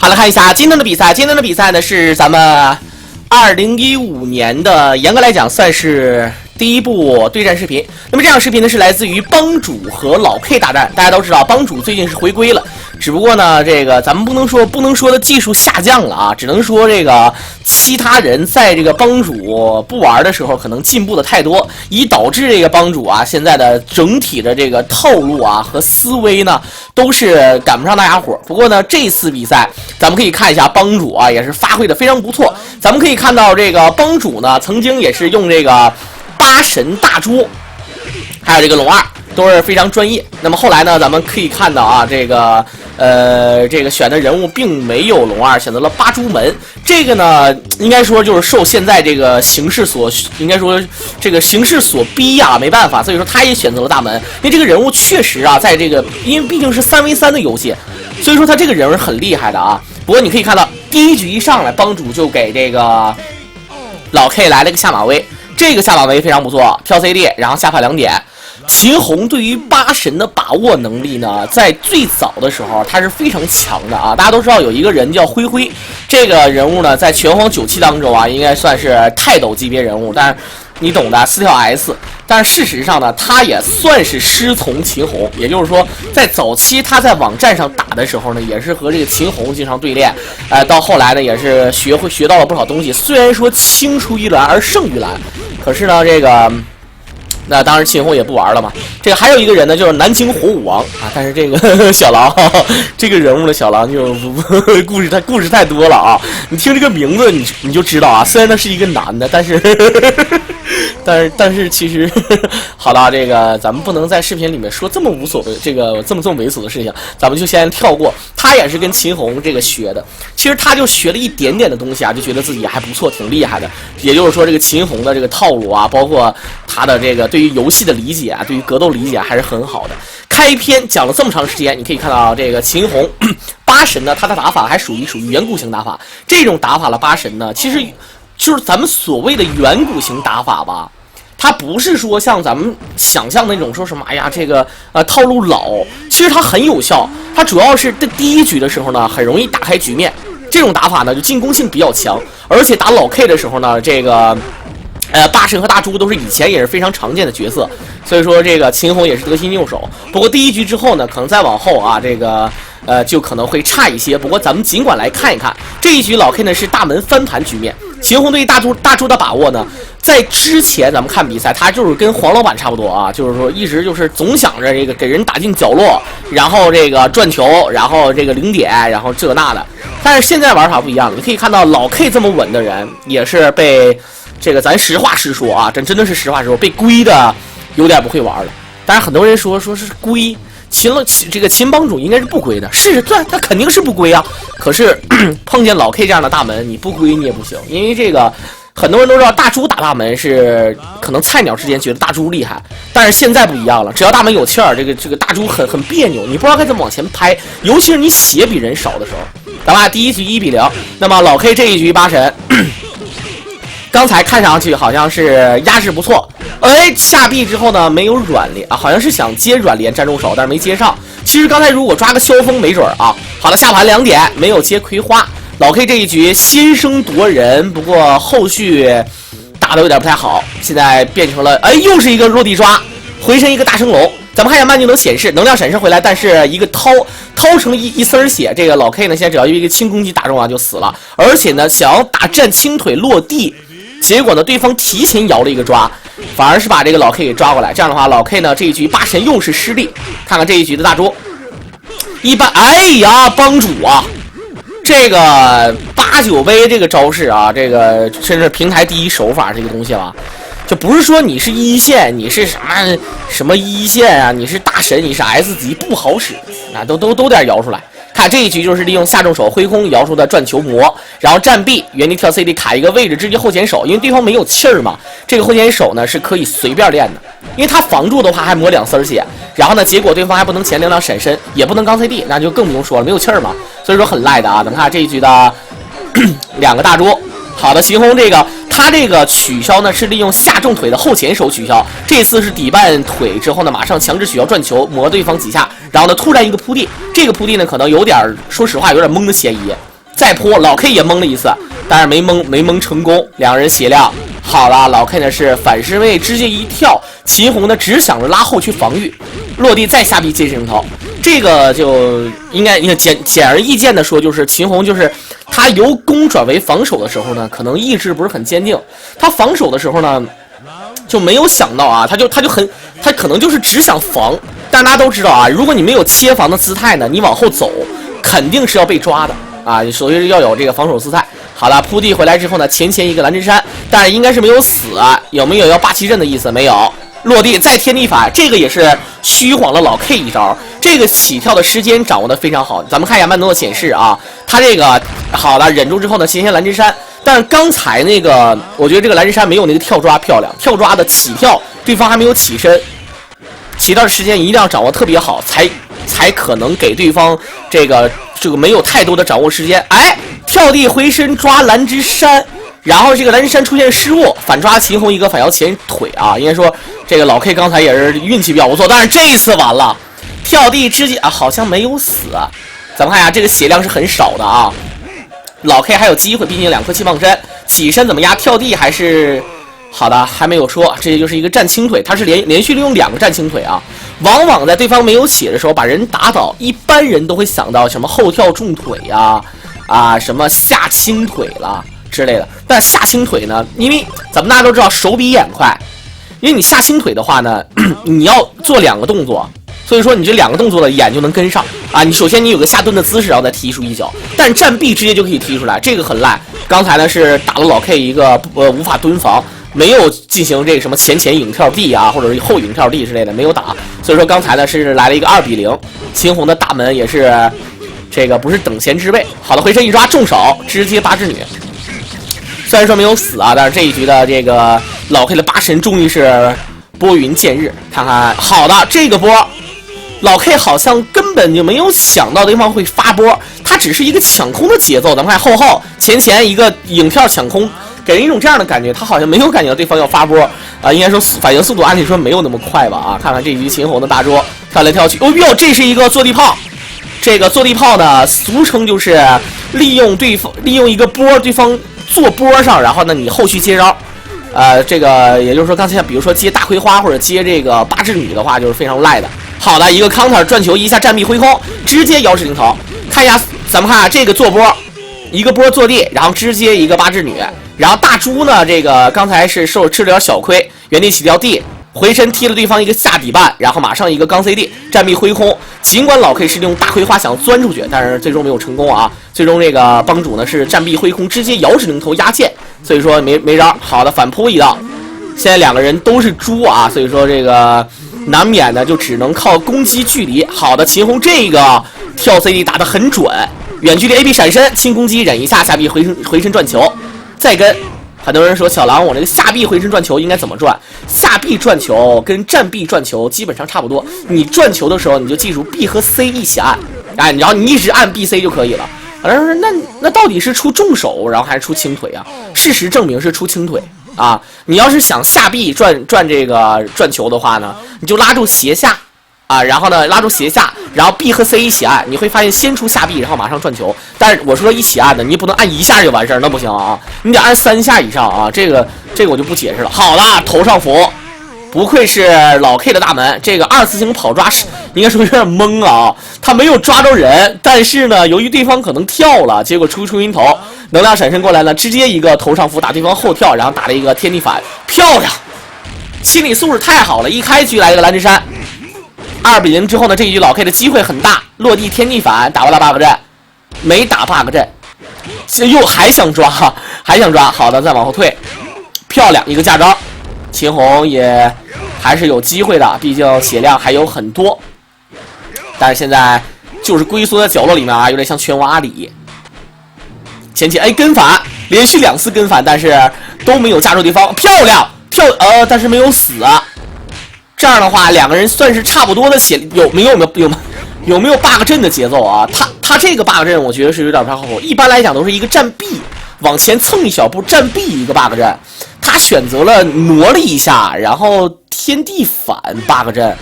好了，看一下今天的比赛。今天的比赛呢是咱们2015年的，严格来讲算是第一部对战视频。那么这场视频呢是来自于帮主和老 K 大战。大家都知道帮主最近是回归了，只不过呢这个咱们不能说的技术下降了啊，只能说这个其他人在这个帮主不玩的时候可能进步的太多，以导致这个帮主啊现在的整体的这个套路啊和思维呢都是赶不上大家伙。不过呢这次比赛咱们可以看一下帮主啊也是发挥的非常不错。咱们可以看到这个帮主呢曾经也是用这个八神大猪还有这个龙二都是非常专业。那么后来呢咱们可以看到啊这个选的人物并没有龙二，选择了八猪门。这个呢应该说就是受现在这个形势所逼啊，没办法，所以说他也选择了大门。因为这个人物确实啊在这个因为毕竟是3v3的游戏，所以说他这个人物是很厉害的啊。不过你可以看到第一局一上来帮主就给这个老 K 来了个下马威，这个下马威非常不错，跳 CD 然后下盘2点。秦红对于八神的把握能力呢在最早的时候他是非常强的啊。大家都知道有一个人叫灰灰，这个人物呢在拳皇9期当中啊应该算是泰斗级别人物，但是你懂的4跳 S。 但是事实上呢他也算是师从秦红，也就是说在早期他在网站上打的时候呢也是和这个秦红经常对练，到后来呢也是学到了不少东西。虽然说青出于蓝而胜于蓝，可是呢这个那当然秦红也不玩了嘛。这个还有一个人呢就是南京火舞王啊，但是这个小狼这个人物的小狼就故事太多了啊。你听这个名字你就知道啊，虽然他是一个男的，但是其实好了，这个咱们不能在视频里面说这么无所谓，这么猥琐的事情，咱们就先跳过。他也是跟秦红这个学的，其实他就学了一点点的东西啊，就觉得自己还不错，挺厉害的。也就是说这个秦红的这个套路啊，包括他的这个对于游戏的理解啊，对于格斗理解还是很好的。开篇讲了这么长时间，你可以看到这个秦红八神呢他的打法还属于远古型打法。这种打法的八神呢其实就是咱们所谓的远古型打法吧，它不是说像咱们想象的那种说什么哎呀这个套路老，其实它很有效。它主要是第一局的时候呢很容易打开局面，这种打法呢就进攻性比较强，而且打老 K 的时候呢这个八神和大猪都是以前也是非常常见的角色，所以说这个秦红也是得心应手。不过第一局之后呢可能再往后啊这个就可能会差一些。不过咱们尽管来看一看这一局老 K 呢是大门翻盘局面。秦红对于大猪的把握呢在之前咱们看比赛他就是跟黄老板差不多啊，就是说一直就是总想着这个给人打进角落，然后这个转球，然后这个0点，然后这那的。但是现在玩法不一样了，你可以看到老 K 这么稳的人也是被这个咱实话实说啊，真的是实话实说，被归的有点不会玩了。但是很多人说是归这个秦帮主应该是不归的，是他肯定是不归啊。可是碰见老 K 这样的大门，你不归你也不行，因为这个很多人都知道大猪打大门是可能菜鸟之间觉得大猪厉害，但是现在不一样了，只要大门有气儿，这个大猪很别扭，你不知道该怎么往前拍，尤其是你血比人少的时候。咱们第一局1比0，那么老 K 这一局八神刚才看上去好像是压制不错，下臂之后呢没有软连啊，好像是想接软连站住手，但是没接上。其实刚才如果抓个萧峰没准啊。好的，下盘2点没有接葵花，老 K 这一局先声夺人，不过后续打的有点不太好，现在变成了又是一个落地抓，回身一个大升龙。咱们看一下慢镜头显示能量闪射回来，但是一个掏成一丝血，这个老 K 呢现在只要用一个轻攻击打中啊就死了，而且呢想要打站轻腿落地，结果呢对方提前摇了一个抓，反而是把这个老 K 给抓过来。这样的话老 K 呢这一局八神又是失利。看看这一局的大猪一般，帮主啊这个89杯这个招式啊，这个甚至平台第一手法这个东西了，就不是说你是一线，你是什么一线啊，你是大神，你是 S 级不好使啊，都得摇出来。看这一局就是利用下重手挥空摇出的转球魔，然后站臂原地跳 CD 卡一个位置，直接后前手，因为对方没有气儿嘛，这个后前手呢是可以随便练的，因为他防住的话还抹2丝血，然后呢结果对方还不能前2闪身，也不能刚 CD， 那就更不用说了，没有气儿嘛，所以说很赖的啊。咱们看这一局的2个大猪。好的，秦红这个他这个取消呢是利用下重腿的后前手取消，这次是底半腿之后呢马上强制取消转球磨对方几下，然后呢突然一个扑地，这个扑地呢可能有点说实话有点懵的嫌疑，再扑，老 K 也蒙了一次，但是没蒙成功，两人血量好了。老 K 呢是反身位直接一跳，秦红呢只想着拉后去防御，落地再下臂接人头。这个就应该简而易见的说，就是秦红就是他由攻转为防守的时候呢，可能意志不是很坚定。他防守的时候呢，就没有想到啊，他可能就是只想防。但大家都知道啊，如果你没有切防的姿态呢，你往后走肯定是要被抓的啊。首先要有这个防守姿态。好了，扑地回来之后呢，前一个蓝针山，但是应该是没有死啊，有没有要霸气阵的意思？没有。落地再天地反，这个也是虚晃了老 K 一招。这个起跳的时间掌握的非常好，咱们看一下慢动作显示啊，他这个好了，忍住之后呢，前蓝针山，但是刚才那个我觉得这个蓝针山没有那个跳抓漂亮，跳抓的起跳，对方还没有起身，起跳的时间一定要掌握特别好，才可能给对方这个没有太多的掌握时间。哎，跳地回身抓蓝之山，然后这个蓝之山出现失误，反抓秦红一个反摇前腿啊，应该说这个老 K 刚才也是运气比较不错，但是这一次完了，跳地直接啊好像没有死啊。咱们看一下这个血量是很少的啊，老 K 还有机会，毕竟2颗气棒身，起身怎么压跳地还是好的，还没有说，这就是一个站轻腿，他是连续利用2个站轻腿啊。往往在对方没有血的时候把人打倒，一般人都会想到什么后跳重腿呀，什么下轻腿啦之类的。但下轻腿呢，因为咱们大家都知道手比眼快，因为你下轻腿的话呢，你要做2个动作，所以说你这2个动作的眼就能跟上啊。你首先你有个下蹲的姿势，然后再踢出一脚，但是站臂直接就可以踢出来，这个很烂。刚才呢是打了老 K 一个无法蹲防。没有进行这个什么前影跳地啊，或者是后影跳地之类的，没有打，所以说刚才呢是来了一个2比0，秦红的大门也是这个不是等闲之辈。好的，回身一抓重手，直接8之女，虽然说没有死啊，但是这一局的这个老 K 的8神终于是拨云见日。看看好的这个波，老 K 好像根本就没有想到对方会发波，他只是一个抢空的节奏。咱们看后前一个影跳抢空。给人一种这样的感觉，他好像没有感觉到对方要发波啊，应该说反应速度按理说没有那么快吧啊！看看这一局秦红的大招跳来跳去，哦哟，这是一个坐地炮。这个坐地炮呢，俗称就是利用一个波，对方坐波上，然后呢你后续接招。这个也就是说，刚才比如说接大葵花或者接这个8之女的话，就是非常赖的。好的，一个 counter 转球一下站臂挥空，直接摇指零头。看一下，咱们看这个坐波，一个波坐地，然后直接一个8之女。然后大猪呢，这个刚才是吃了点小亏，原地起掉地，回身踢了对方一个下底半，然后马上一个钢 CD 站臂挥空。尽管老 K 是用大葵花想钻出去，但是最终没有成功啊。最终这个帮主呢是站臂挥空，直接摇指零头压剑，所以说没招。好的，反扑一道。现在2个人都是猪啊，所以说这个难免的就只能靠攻击距离。好的，秦红这个跳 CD 打得很准，远距离 AB 闪身轻攻击忍一下，下臂回身转球。再跟很多人说小狼，我这个下臂回身转球应该怎么转？下臂转球跟站臂转球基本上差不多。你转球的时候，你就记住 B 和 C 一起按，然后你一直按 B、C 就可以了。那到底是出重手，然后还是出轻腿啊？事实证明是出轻腿啊。你要是想下臂转这个转球的话呢，你就拉住斜下。然后呢，拉住斜下，然后 B 和 C 一起按，你会发现先出下臂，然后马上转球。但是我说一起按的，你不能按1下就完事儿，那不行啊，你得按3下以上啊。这个我就不解释了。好了，头上符，不愧是老 K 的大门。这个2次性跑抓是应该说有点懵啊，他没有抓着人，但是呢，由于对方可能跳了，结果出晕头，能量闪身过来呢，直接一个头上符打对方后跳，然后打了一个天地反，漂亮，心理素质太好了，一开局来一个蓝之山。2比0之后呢，这一局老 K 的机会很大，落地天地反打完了 bug 阵，没打 bug 阵，又还想抓，好的，再往后退，漂亮一个架招，秦红也还是有机会的，毕竟血量还有很多，但是现在就是龟缩在角落里面啊，有点像拳王阿里。前期跟反，连续2次跟反，但是都没有架住对方，漂亮但是没有死啊。这样的话，2个人算是差不多的血，有没有 bug 阵的节奏啊？他这个 bug 阵，我觉得是有点不太靠谱。一般来讲都是一个站臂往前蹭一小步，站臂一个 bug 阵，他选择了挪了一下，然后天地反 bug 阵，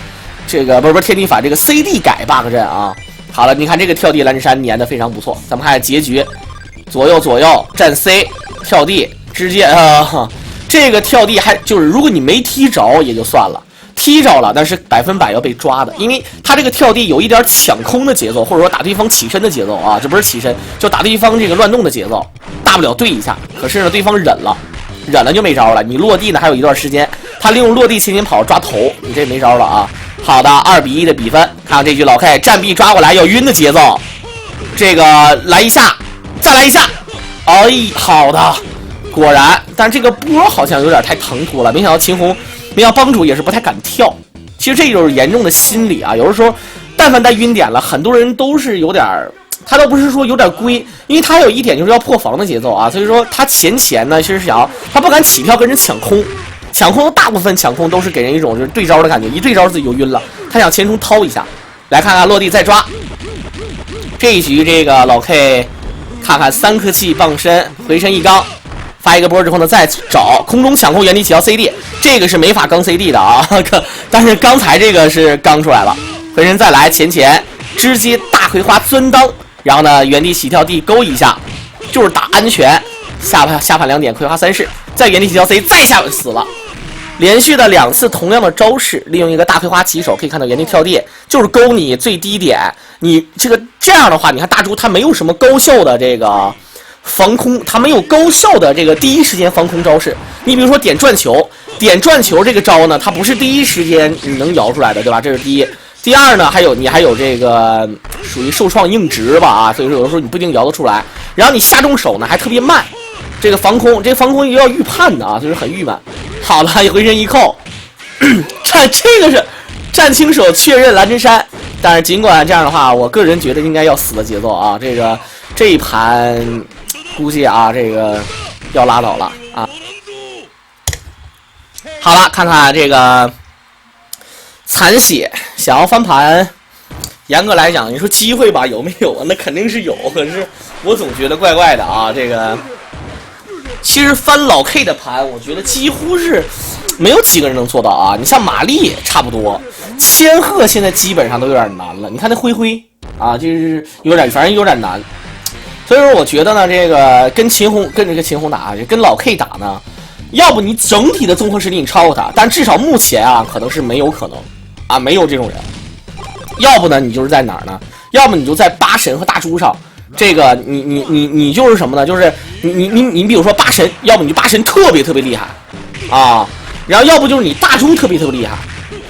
这个不是天地反，这个 CD 改 bug 阵啊。好了，你看这个跳地蓝之山粘的非常不错。咱们看结局，左右站 C 跳地，直接这个跳地还就是如果你没踢着也就算了，踢着了但是100%要被抓的，因为他这个跳地有一点抢空的节奏，或者说打对方起身的节奏啊，这不是起身，就打对方这个乱动的节奏，大不了对一下，可是呢对方忍了就没招了，你落地呢还有一段时间，他利用落地前跑抓头，你这没招了啊。好的，2-1的比分，看看这局老 K 站臂抓过来要晕的节奏，这个来一下，再来一下，哎，好的，果然，但这个波好像有点太唐突了，没想到秦红，没想到帮主也是不太敢跳。其实这就是严重的心理啊，有的时候但凡带晕点了，很多人都是有点，他倒不是说有点龟，因为他有一点就是要破防的节奏啊，所以说他前呢其实想要他不敢起跳跟人抢空。抢空大部分抢空都是给人一种就是对招的感觉，一对招自己就晕了。他想前冲掏一下，来看看落地再抓。这一局这个老 K 看看3颗气傍身，回身一刚，发一个波之后呢再找空中抢空原地起跳 CD， 这个是没法刚 CD 的啊。但是刚才这个是刚出来了，回身再来前直接大葵花钻裆，然后呢原地起跳地勾一下，就是打安全。下盘2点葵花3式，再原地起跳 C， 再下死了。连续的2次同样的招式，利用一个大葵花起手，可以看到原地跳地就是勾你最低点。你这样的话，你看大猪他没有什么高效的这个防空，他没有高效的这个第一时间防空招式。你比如说点转球这个招呢，它不是第一时间你能摇出来的，对吧？这是第一。第二呢，你还有这个属于受创硬直吧啊，所以说有的时候你不一定摇得出来。然后你下重手呢还特别慢。这个防空也要预判的啊，就是很郁闷。好了，回身一扣，这个是战青手确认蓝针山，但是尽管这样的话，我个人觉得应该要死的节奏啊。这一盘估计啊，这个要拉倒了啊。好了，看看这个残血想要翻盘，严格来讲，你说机会吧有没有啊？那肯定是有，可是我总觉得怪怪的啊，这个。其实翻老 K 的盘，我觉得几乎是没有几个人能做到啊。你像玛丽差不多，千鹤现在基本上都有点难了。你看那灰啊，就是反正有点难。所以说，我觉得呢，这个跟这个秦红打，跟老 K 打呢，要不你整体的综合实力你超过他，但至少目前啊，可能是没有可能啊，没有这种人。要不呢，你就是在哪儿呢？要么你就在八神和大猪上。这个你就是什么呢？就是你比如说八神，要不你就八神特别厉害啊，然后要不就是你大猪特别厉害，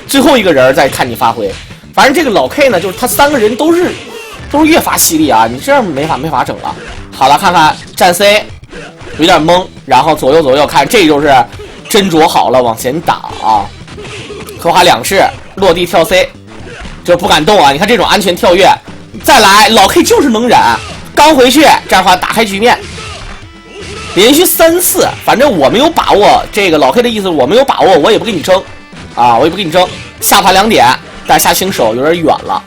最后一个人再看你发挥。反正这个老 K 呢，就是他3个人都是越发犀利啊，你这样没法整了。好了，看看站 C 有点懵，然后左右看，这就是斟酌好了往前打啊。葵花2式落地跳 C， 就不敢动啊。你看这种安全跳跃。再来，老 K 就是能忍，刚回去这样的话打开局面，连续3次，反正我没有把握。这个老 K 的意思我没有把握，我也不跟你争啊，我也不跟你争。下盘2点，但是下轻手有点远了。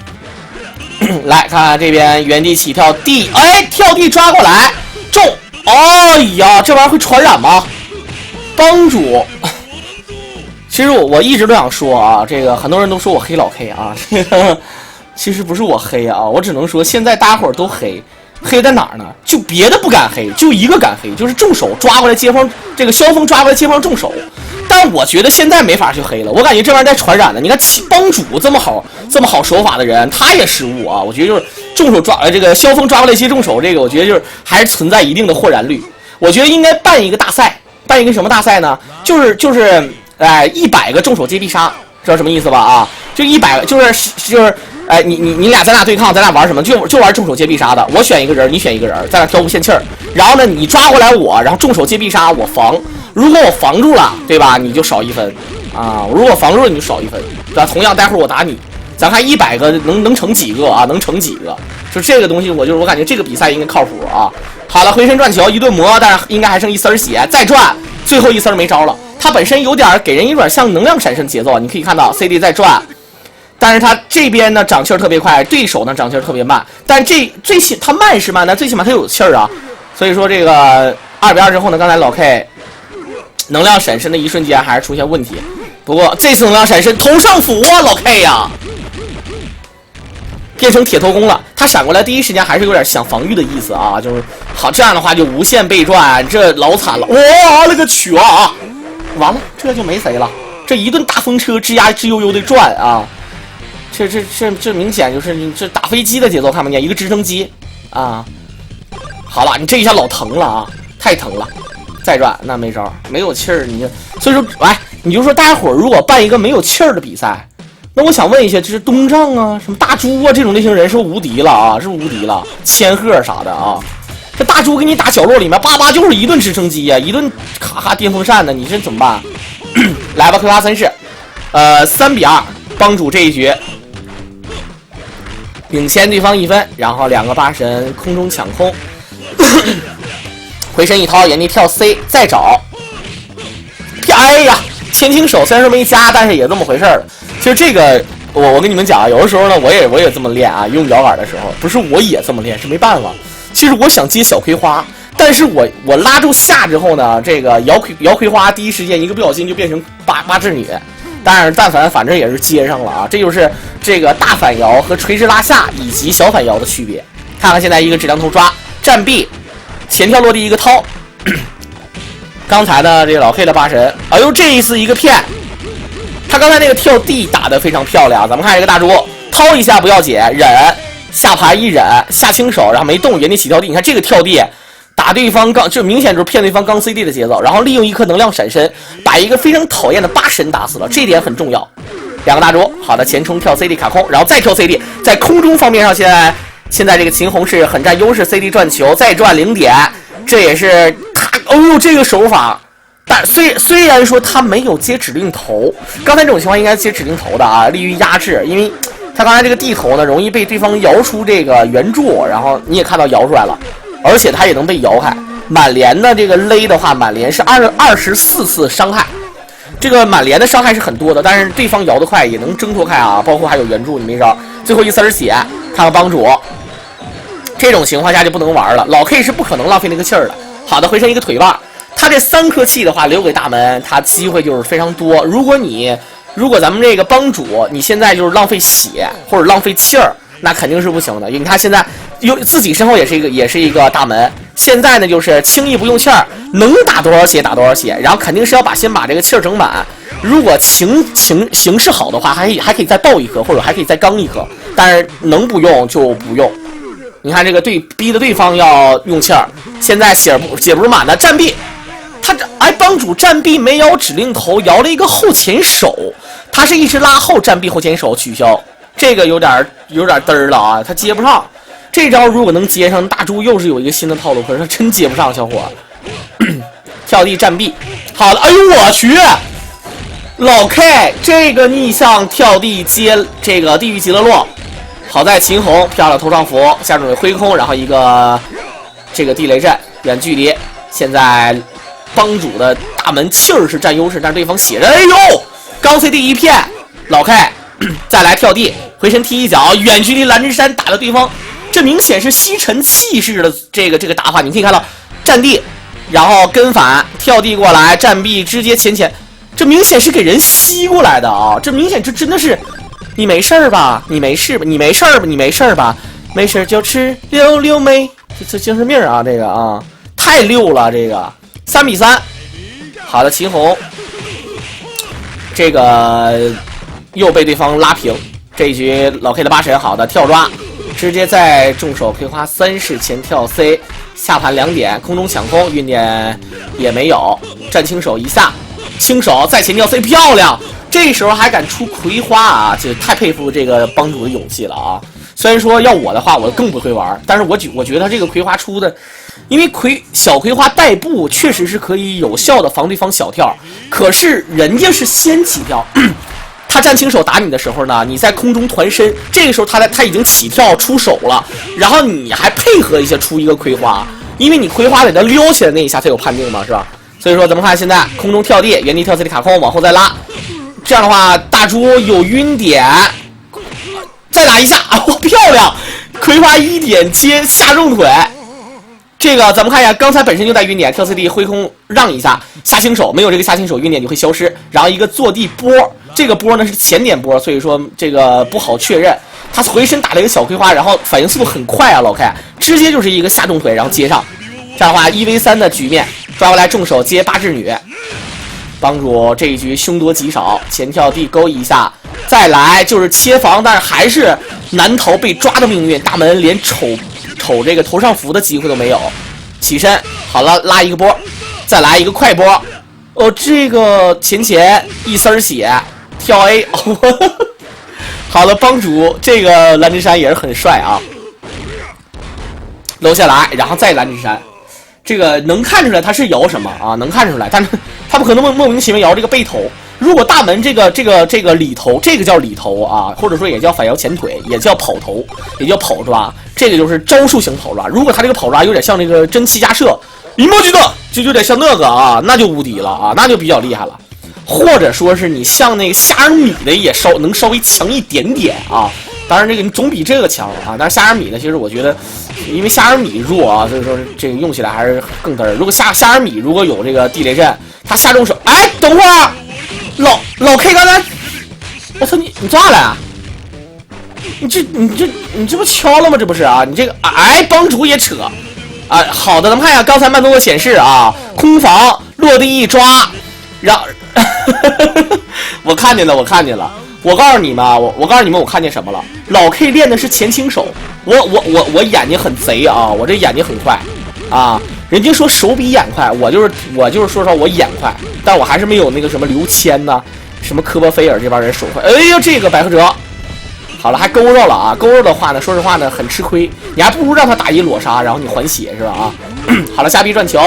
来看看这边原地起跳地，哎，跳地抓过来中，哎呀，这玩意儿会传染吗？帮主，其实我一直都想说啊，这个很多人都说我黑老 K 啊，这个。其实不是我黑啊，我只能说现在大家伙都黑在哪儿呢？就别的不敢黑，就一个敢黑，就是重手抓过来接方，这个萧峰抓过来接方重手。但我觉得现在没法去黑了，我感觉这玩意儿在传染了。你看帮主这么好手法的人，他也失误啊。我觉得就是重手抓这个萧峰抓过来接重手，这个我觉得就是还是存在一定的获燃率。我觉得应该办一个大赛，办一个什么大赛呢？就是100个重手接必杀，知道什么意思吧？啊，就100个，就是哎，你俩咱俩对抗，咱俩玩什么？就玩重手接必杀的。我选一个人，你选一个人，咱俩挑无限气儿。然后呢，你抓回来我，然后重手接必杀，我防。如果我防住了，对吧？你就少1分啊。如果防住了，你就少1分，对吧？同样，待会儿我打你，咱看100个能成几个啊？能成几个？就这个东西，我感觉这个比赛应该靠谱啊。好了，回身转球一顿磨，但是应该还剩1丝血，再转，最后1丝没招了。他本身有点给人有点像能量闪身节奏，你可以看到 CD 在转。但是他这边呢长气儿特别快，对手呢长气儿特别慢。但他慢是慢，但最起码他有气儿啊。所以说这个2-2之后呢，刚才老 K 能量闪身的一瞬间还是出现问题。不过这次能量闪身头上斧啊，老 K 呀！变成铁头功了。他闪过来第一时间还是有点想防御的意思啊，就是好这样的话就无限被转，这老惨了。哇了个去啊！完了，这就没谁了。这一顿大风车吱呀吱悠悠的转啊，这明显就是你这打飞机的节奏，看没见一个直升机啊。好了，你这一下老疼了啊，太疼了。再转那没招，没有气儿，你所以说，哎，你就说大家伙如果办一个没有气儿的比赛，那我想问一下，就是东丈啊、什么大猪啊这种类型人是不是无敌了啊？是不是无敌了？千鹤啥的啊，这大猪给你打角落里面，叭叭就是一顿直升机呀、一顿咔咔电风扇的，你这怎么办？来吧，葵花三式，3比2，帮主这一局领先对方1分，然后2个8神空中抢空。回身一掏，原地跳 C， 再找。哎呀，前倾手虽然说没加，但是也这么回事儿了。其实这个，我跟你们讲啊，有的时候呢，我也这么练啊，用摇杆的时候，不是我也这么练，是没办法。其实我想接小葵花，但是我拉住下之后呢，这个摇葵花第一时间一个不小心就变成八智女。但是反正也是接上了啊，这就是这个大反摇和垂直拉下以及小反摇的区别。看看现在一个质量头抓站臂。前跳落地一个掏，刚才呢这个老 K 的8神，哎呦这一次一个骗，他刚才那个跳地打得非常漂亮。咱们看这个大猪掏一下不要紧，忍下盘一忍下轻手，然后没动原地起跳地。你看这个跳地打对方刚，这明显就是骗对方刚 CD 的节奏，然后利用一颗能量闪身把一个非常讨厌的8神打死了，这一点很重要。2个大猪，好的前冲跳 CD 卡空，然后再跳 CD， 在空中方面上现在这个秦红是很占优势 ，CD 转球再转0点，这也是咔哦呦这个手法，但虽然说他没有接指令头，刚才这种情况应该接指令头的啊，利于压制，因为他刚才这个地头呢容易被对方摇出这个圆柱，然后你也看到摇出来了，而且他也能被摇开。满连的这个勒的话，满连是24次伤害，这个满连的伤害是很多的，但是对方摇得快也能挣脱开啊，包括还有圆柱你没招，最后一丝血，看看帮主。这种情况下就不能玩了，老 K 是不可能浪费那个气儿的。好的，回身一个腿把，他这3颗气的话留给大门，他机会就是非常多。如果咱们这个帮主你现在就是浪费血或者浪费气儿，那肯定是不行的。你看现在自己身后也是一个大门，现在呢就是轻易不用气儿，能打多少血打多少血，然后肯定是要先把这个气儿整满。如果形势好的话，还可以再爆1颗，或者还可以再刚1颗，但是能不用就不用。你看这个逼的对方要用气儿，现在血不是满的，站臂，他帮主站臂没摇指令头，摇了一个后前手，他是一直拉后站臂后前手取消，这个有点嘚儿了啊，他接不上。这招如果能接上，大猪又是有一个新的套路，可是他真接不上，小伙跳地站臂，好了，哎呦我去，老 K 这个逆向跳地接这个地狱极乐落。好在秦红漂亮头上符，下准备挥空，然后一个这个地雷阵远距离。现在帮主的大门气儿是占优势，但是对方血人，哎呦，刚 CD 一片，老 K 再来跳地，回身踢一脚，远距离蓝之山打了对方，这明显是吸尘器式的这个打法。你可以看到站地，然后跟反跳地过来，站臂直接前，这明显是给人吸过来的啊！这明显这真的是。你没事吧？你没事吧？你没事吧？你没事吧？没事就吃溜妹，这精神病啊！这个啊，太溜了！这个3比3，好的，秦红，这个又被对方拉平。这一局老 K 的8神，好的跳抓，直接在重手葵花3式前跳 C， 下盘2点，空中抢空，运点也没有，站轻手一下，轻手再前跳 C， 漂亮。这时候还敢出葵花啊，这太佩服这个帮主的勇气了啊！虽然说要我的话，我更不会玩，但是我觉得这个葵花出的，因为小葵花带步确实是可以有效的防对方小跳，可是人家是先起跳，他站轻手打你的时候呢，你在空中团身，这个时候他已经起跳出手了，然后你还配合一下出一个葵花，因为你葵花给他撩起来那一下才有判定嘛，是吧？所以说咱们看现在空中跳地，原地跳 CD 卡空，往后再拉。这样的话，大猪有晕点，再打一下，哇，漂亮！葵花1点接下重腿，这个咱们看一下，刚才本身就带晕点，跳 CD 挥空让一下，下轻手没有这个下轻手，晕点就会消失，然后一个坐地波，这个波呢是前点波，所以说这个不好确认。他回身打了一个小葵花，然后反应速度很快啊，老 K 直接就是一个下重腿，然后接上，这样的话1v3的局面，抓过来重手接八智女，帮主这一局凶多吉少，前跳地勾一下，再来就是切防，但是还是难逃被抓的命运，大门连瞅这个头上符的机会都没有，起身好了，拉一个波，再来一个快波，哦，这个前一丝血跳 A， 好了，帮主这个蓝之山也是很帅啊，搂下来，然后再蓝之山，这个能看出来他是摇什么啊？能看出来，但是他不可能莫名其妙摇这个背头。如果大门这个里头，这个叫里头啊，或者说也叫反摇前腿，也叫跑头，也叫跑抓，这个就是招数型跑抓。如果他这个跑抓有点像那个真气加射，一摸的就有点像那个啊，那就无敌了啊，那就比较厉害了。或者说是你像那个夏尔米的也能稍微强一点点啊，当然这个你总比这个强啊。但是夏尔米呢，其实我觉得，因为夏尔米弱啊，所以说这个用起来还是更嘚儿。如果夏尔米如果有这个地雷阵，他下重手，哎，等会儿，老 K 刚才，我操你抓来啊！你这不敲了吗？这不是啊？你这个哎，帮主也扯啊！好的，咱们看一下刚才慢动作显示啊，空防落地一抓，让。我看见了，我告诉你们啊，我告诉你们，我看见什么了？老 K 练的是前倾手，我眼睛很贼啊，我这眼睛很快啊。人家说手比眼快，我就是说我眼快，但我还是没有那个什么刘谦呐，什么科波菲尔这帮人手快。哎呀，这个百合哲，好了，还勾着了啊！勾着的话呢，说实话呢，很吃亏，你还不如让他打一裸杀，然后你还血是吧？啊，好了，下臂转球。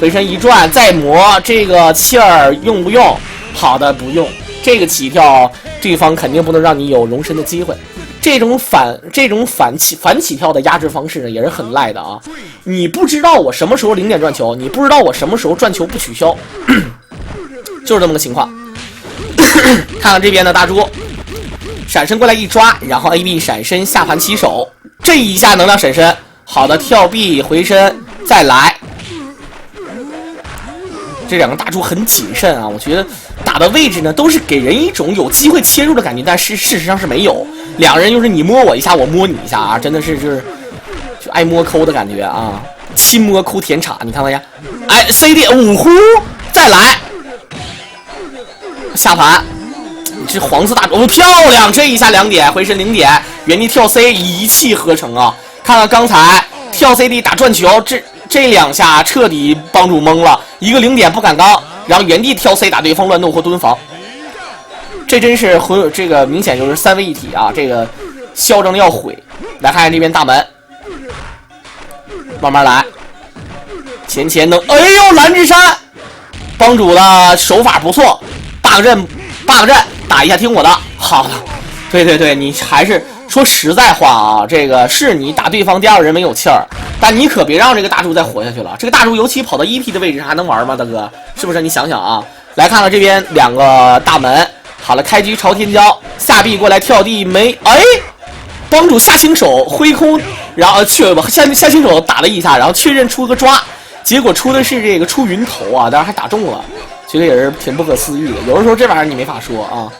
回身一转，再磨这个气儿用不用？好的，不用。这个起跳，对方肯定不能让你有容身的机会。这种反起跳的压制方式呢，也是很赖的啊！你不知道我什么时候0点转球，你不知道我什么时候转球不取消，就是这么个情况。看看这边的大猪，闪身过来一抓，然后 AB 闪身下盘起手，这一下能量闪身，好的跳臂回身再来。这两个大猪很谨慎啊，我觉得打的位置呢都是给人一种有机会切入的感觉，但是事实上是没有。两人就是你摸我一下，我摸你一下啊，真的是就爱摸抠的感觉啊，亲摸抠甜茶，你看到没？哎 ，CD 5呼，再来下盘，这黄色大猪漂亮，这一下2点回身0点，原地跳 C 一气呵成啊！看看刚才跳 CD 打转球，这2下彻底帮主懵了，一个0点不敢刚，然后原地跳 C 打对方乱动或蹲防，这真是这个明显就是3位一体啊！这个嚣张的要毁。来看看这边大门，慢慢来，前能，哎呦蓝之山，帮主的手法不错，8个阵打一下，听我的，好的，对，你还是。说实在话啊，这个是你打对方第2人没有气儿，但你可别让这个大猪再活下去了。这个大猪尤其跑到1P 的位置还能玩吗，大哥？是不是？你想想啊。来看看这边2个大门，好了，开局朝天椒，下臂过来跳地没？哎，帮主下轻手挥空，然后下轻手打了一下，然后确认出个抓，结果出的是这个出云头啊，当然还打中了，觉得也是挺不可思议的。有的时候这玩意儿你没法说啊。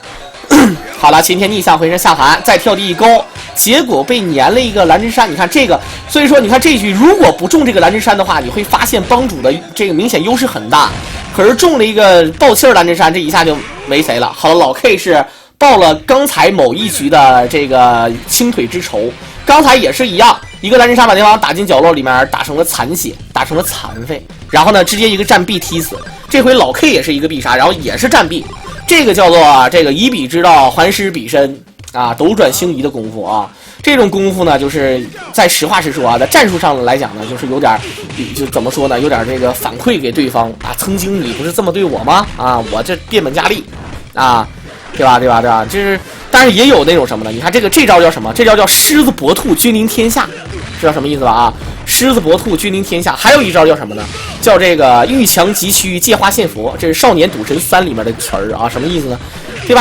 好了，前逆向回身下盘，再跳地一勾，结果被粘了一个蓝之山。你看这个，所以说你看这局如果不中这个蓝之山的话，你会发现帮主的这个明显优势很大。可是中了一个爆气儿蓝之山，这一下就没谁了。好了，老 K 是报了刚才某一局的这个轻腿之仇，刚才也是一样，一个蓝之山把对方打进角落里面，打成了残血，打成了残废，然后呢直接一个战臂踢死。这回老 K 也是一个必杀，然后也是战臂。这个叫做这个以彼之道还施彼身啊，斗转星移的功夫啊。这种功夫呢，就是在实话实说啊，在战术上来讲呢，就是有点，就怎么说呢，有点这个反馈给对方啊。曾经你不是这么对我吗？啊，我这变本加厉啊，对吧？就是，但是也有那种什么呢？你看这招叫什么？这招叫狮子搏兔，君临天下，知道什么意思吧？啊，狮子搏兔，君临天下。还有一招叫什么呢？叫这个遇强急趋，借花献佛，这是《少年赌神3》里面的词儿啊，什么意思呢？对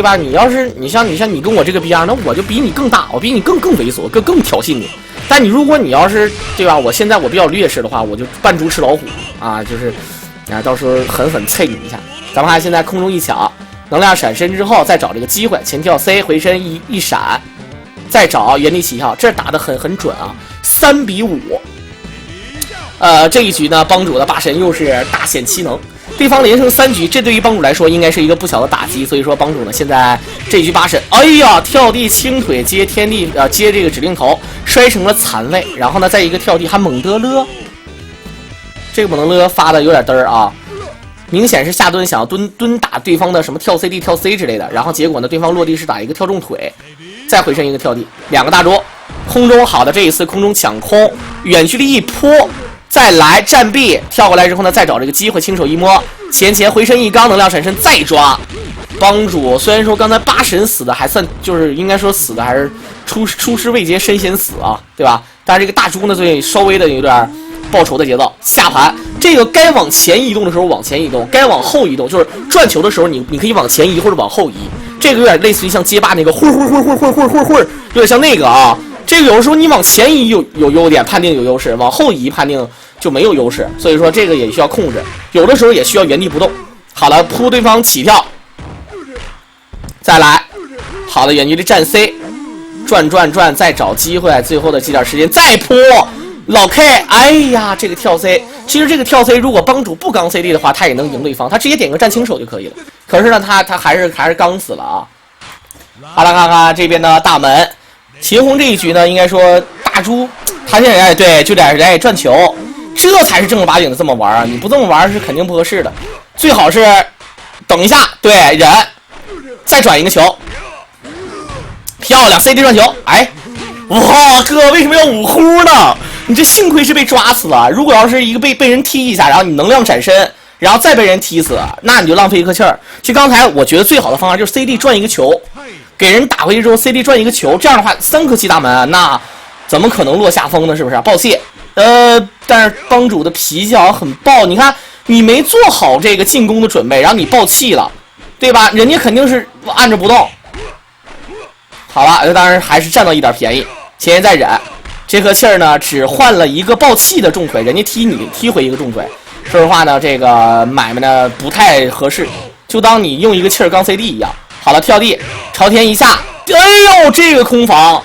吧？你要是你像你跟我这个逼样，那我就比你更大，我比你更猥琐，更挑衅你。但如果你要是对吧？我现在我比较劣势的话，我就扮猪吃老虎啊，就是啊，到时候狠啐你一下。咱们看现在空中一抢，能量闪身之后再找这个机会，前跳 C 回身一闪，再找原地起跳，这打得很准啊，3比5。这一局呢，帮主的八神又是大显其能，对方连胜3局，这对于帮主来说应该是一个不小的打击。所以说帮主呢，现在这一局八神，哎呀，跳地轻腿接天地，接这个指令头，摔成了残位，然后呢，再一个跳地还猛得勒，这个猛得勒发的有点嘚儿啊。明显是下蹲想要蹲打对方的什么跳 CD 跳 C 之类的，然后结果呢，对方落地是打一个跳重腿，再回身一个跳地，2个大桌，空中好的这一次空中抢空，远距离一扑，再来站壁跳过来之后呢，再找这个机会轻手一摸，前回身一刚能量闪身再抓。帮主虽然说刚才八神死的还算就是应该说死的还是出师未捷身先死啊，对吧？但是这个大猪呢，最稍微的有点报仇的节奏，下盘这个该往前移动的时候往前移动，该往后移动，就是转球的时候你可以往前移或者往后移，这个有点类似于像街霸那个混，有点像那个啊。这个有的时候你往前移有优点，判定有优势；往后移判定就没有优势，所以说这个也需要控制，有的时候也需要原地不动。好了，扑对方起跳，再来，好的远距离站 C， 转，再找机会，最后的几点时间再扑。老 K， 哎呀，这个跳 C， 其实这个跳 C 如果帮主不刚 CD 的话，他也能赢对方，他直接点个站轻手就可以了。可是呢，他还是刚死了啊。好了，看看这边的大门，秦红这一局呢，应该说大猪他现在对就得转球，这才是正儿八经的这么玩啊！你不这么玩是肯定不合适的，最好是等一下，对，忍，再转一个球，漂亮 CD 转球，哎，哇哥，为什么要5呼呢？你这幸亏是被抓死了，如果要是一个被人踢一下，然后你能量闪身，然后再被人踢死，那你就浪费一颗气儿。其实刚才我觉得最好的方法就是 CD 转一个球，给人打回去之后 CD 转一个球，这样的话3颗7大门，那怎么可能落下风呢？是不是？抱歉，但是帮主的脾气好像很暴，你看你没做好这个进攻的准备，然后你爆气了，对吧？人家肯定是按着不动。好了，当然还是占到一点便宜，前再忍。这颗气儿呢，只换了一个爆气的重腿，人家踢回一个重腿。说实话呢，这个买卖呢不太合适，就当你用一个气儿刚 CD 一样。好了，跳地朝天一下，哎呦，这个空防，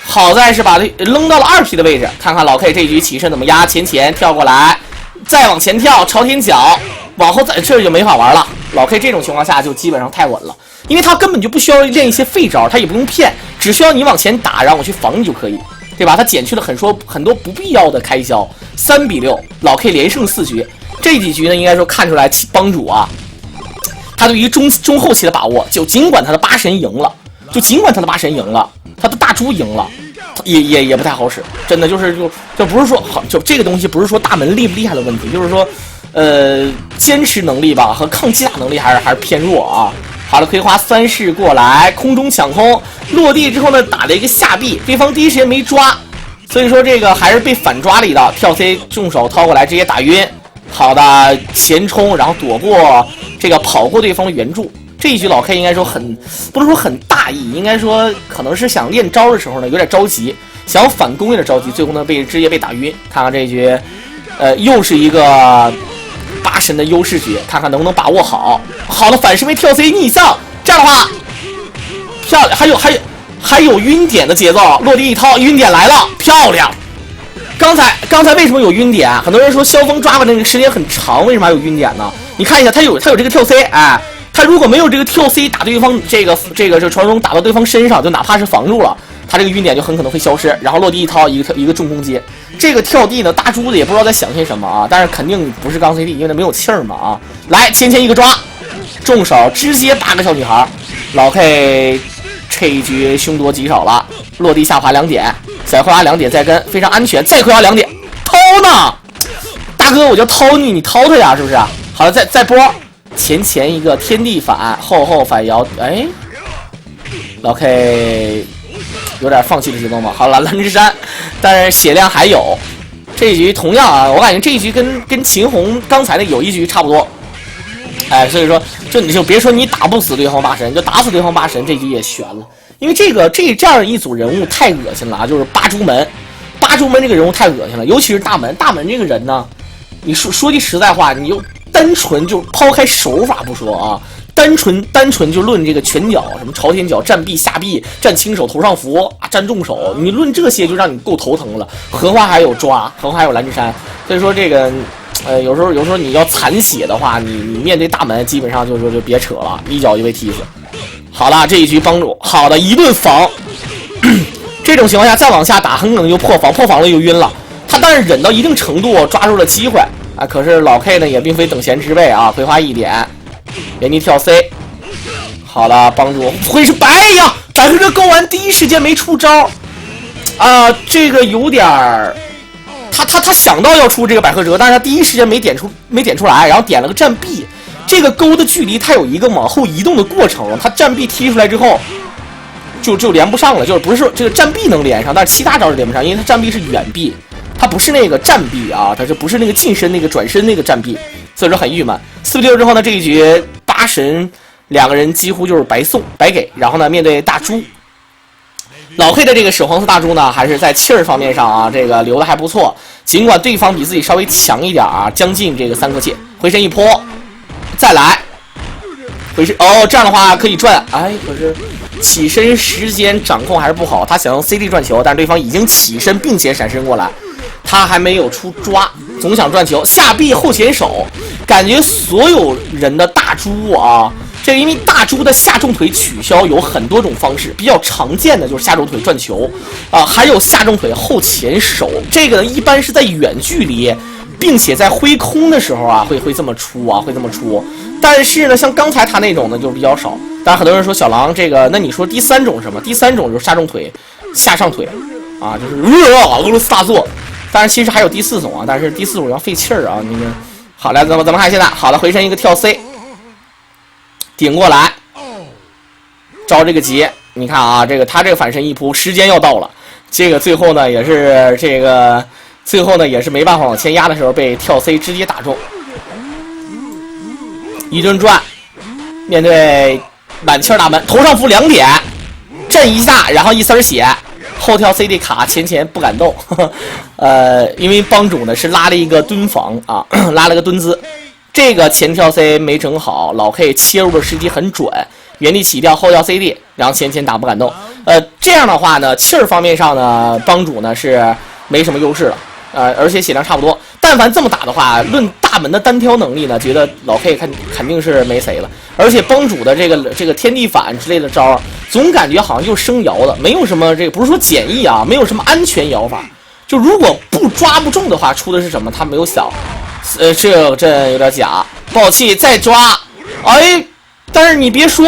好在是把它扔到了2P 的位置。看看老 K 这一局起身怎么压，前跳过来，再往前跳，朝天脚，往后在这就没法玩了。老 K 这种情况下就基本上太稳了，因为他根本就不需要练一些废招，他也不用骗，只需要你往前打，然后我去防你就可以。对吧？他减去了很多不必要的开销，3比6，老 K 连胜4局。这几局呢，应该说看出来帮主啊，他对于中后期的把握，就尽管他的八神赢了，他的大猪赢了，也不太好使，真的就不是说好，就这个东西不是说大门厉不厉害的问题，就是说坚持能力吧和抗击打能力还是偏弱啊。好了，葵花3式过来，空中抢空，落地之后呢，打了一个下臂，对方第一时间没抓，所以说这个还是被反抓了一道，跳 C 重手掏过来，直接打晕。好的，前冲，然后躲过这个跑过对方的援助。这一局老 K 应该说不能说很大意，应该说可能是想练招的时候呢有点着急，想要反攻有点着急，最后呢直接被打晕。看看这一局，又是一个八神的优势局，看看能不能把握好。好的，反身为跳 C 逆向，这样的话漂亮，还有晕点的节奏，落地一掏，晕点来了，漂亮。刚才为什么有晕点？很多人说萧峰抓的那个时间很长，为什么还有晕点呢？你看一下，他有这个跳 C， 哎，他如果没有这个跳 C 打对方这个传说中打到对方身上，就哪怕是防住了，他这个晕点就很可能会消失。然后落地一掏，一个重攻击。这个跳地呢，大珠子也不知道在想些什么啊，但是肯定不是刚 CD， 因为他没有气儿嘛啊。来，前一个抓，重手直接8个小女孩，老 K 这一局凶多吉少了，落地下滑2点，再回滑2点再跟，非常安全，再回滑2点，掏呢，大哥我就掏你，你掏他呀，是不是？好了，再拨，前一个天地反，后反摇，哎，老 K 有点放弃的节奏嘛。好了，蓝之山，但是血量还有。这一局同样啊，我感觉这一局跟秦红刚才的有一局差不多。哎，所以说你就别说你打不死对方八神，就打死对方八神，这局也悬了。因为这样一组人物太恶心了啊，就是八珠门这个人物太恶心了，尤其是大门这个人呢，你说句实在话，你就单纯就抛开手法不说啊，单纯就论这个拳脚，什么朝天脚、战臂、下臂、战轻手、头上伏啊、战重手，你论这些就让你够头疼了，何况还有抓，何况还有蓝之山。所以说这个，有时候你要残血的话，你面对大门基本上就别扯了，一脚就被踢死。好了，这一局帮主好的一顿防，这种情况下再往下打，很可能就破防了就晕了。他但是忍到一定程度抓住了机会啊，可是老 K 呢也并非等闲之辈啊，葵花一点。原地跳 C， 好了，帮助会是白呀！百合哲勾完第一时间没出招，这个有点儿，他想到要出这个百合哲，但是他第一时间没点出来，然后点了个战臂。这个勾的距离它有一个往后移动的过程，他战臂踢出来之后就连不上了，就是不是说这个战臂能连上，但是其他招是连不上，因为他战臂是远臂，他不是那个战臂啊，他这不是那个近身那个转身那个战臂。所以说很郁闷。4比6之后呢，这一局八神两个人几乎就是白送白给。然后呢，面对大猪，老 K 的这个屎黄色大猪呢，还是在气儿方面上啊，这个留的还不错。尽管对方比自己稍微强一点啊，将近这个3颗气，回身一泼，再来回身哦，这样的话可以赚。哎，可是起身时间掌控还是不好，他想用 CD 赚球，但是对方已经起身并且闪身过来。他还没有出抓，总想赚球，下臂后前手，感觉所有人的大猪啊，这个因为大猪的下重腿取消有很多种方式，比较常见的就是下重腿赚球啊，还有下重腿后前手，这个呢一般是在远距离，并且在挥空的时候啊会这么出啊，会这么出。但是呢，像刚才他那种呢就比较少。当然很多人说小狼这个，那你说第三种是什么？第三种就是下重腿、下上腿啊，就是俄罗斯大作。但是其实还有第4种啊，但是第4种要费气儿啊。那个好来，咱们看现在好了，回身一个跳 C， 顶过来，招这个劫。你看啊，这个他这个反身一扑，时间要到了。这个最后呢也是没办法往前压的时候，被跳 C 直接打中。一顿转，面对满气儿大门，头上扶2点，震一下，然后一丝血。后跳 CD 卡，前不敢动，因为帮主呢是拉了一个蹲防啊，拉了个蹲姿，这个前跳 C 没整好，老 K 切入的时机很准，原地起跳后跳 CD， 然后前打不敢动，这样的话呢，气儿方面上呢，帮主呢是没什么优势了，而且血量差不多。但凡这么打的话，论大门的单挑能力呢，觉得老 K 肯定是没谁了。而且帮主的这个天地反之类的招，总感觉好像就是生摇的，没有什么这个不是说简易啊，没有什么安全摇法。就如果抓不中的话，出的是什么？他没有想，这有点假。爆气再抓，哎，但是你别说，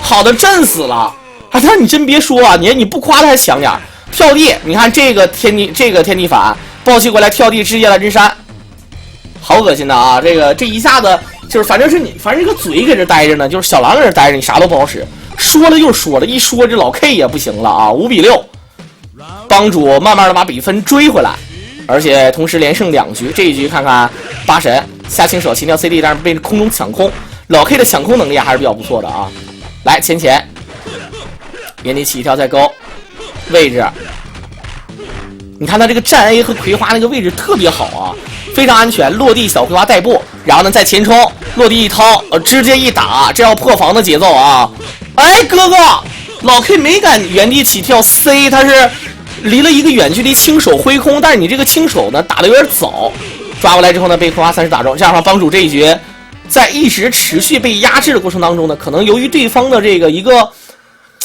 好的震死了啊！但是你真别说啊，你不夸他还强点。跳地，你看这个天地反。爆气过来跳地直接蓝之山，好恶心的啊！这一下子就是反正这个嘴搁这待着呢，就是小狼搁这待着，你啥都不好使。说了又说了，一说这老 K 也不行了啊！5比6，帮主慢慢的把比分追回来，而且同时连胜2局。这一局看看八神下轻手前跳 CD， 但是被空中抢空，老 K 的抢空能力还是比较不错的啊！来前原地起跳再勾位置。你看他这个战 A 和葵花那个位置特别好啊，非常安全，落地小葵花带步，然后呢再前冲，落地一掏，直接一打，这要破防的节奏啊！哎，哥哥，老 K 没敢原地起跳 C， 他是离了一个远距离轻手挥空，但是你这个轻手呢打得有点早，抓过来之后呢被葵花30打中，这样的话帮主这一局在一直持续被压制的过程当中呢，可能由于对方的这个一个。